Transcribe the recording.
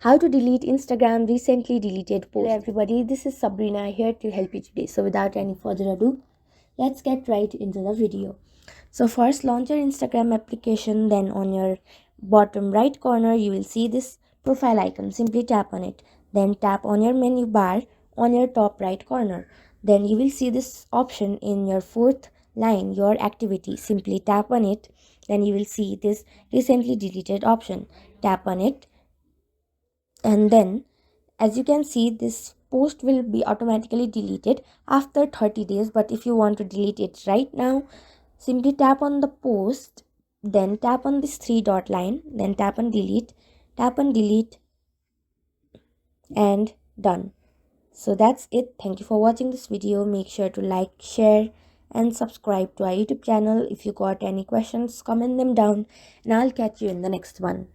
How to delete Instagram recently deleted post. Hello everybody, this is Sabrina here to help you today. So without any further ado, let's get right into the video. So first, launch your Instagram application. Then on your bottom right corner you will see this profile icon. Simply tap on it. Then tap on your menu bar on your top right corner. Then you will see this option in your fourth line, your activity. Simply tap on it. Then you will see this recently deleted option. Tap on it, and then as you can see, this post will be automatically deleted after 30 days. But if you want to delete it right now, simply tap on the post, then tap on this three dot line, then tap on delete, and done. So that's it. Thank you for watching this video. Make sure to like, share and subscribe to our YouTube channel. If you got any questions, comment them down and I'll catch you in the next one.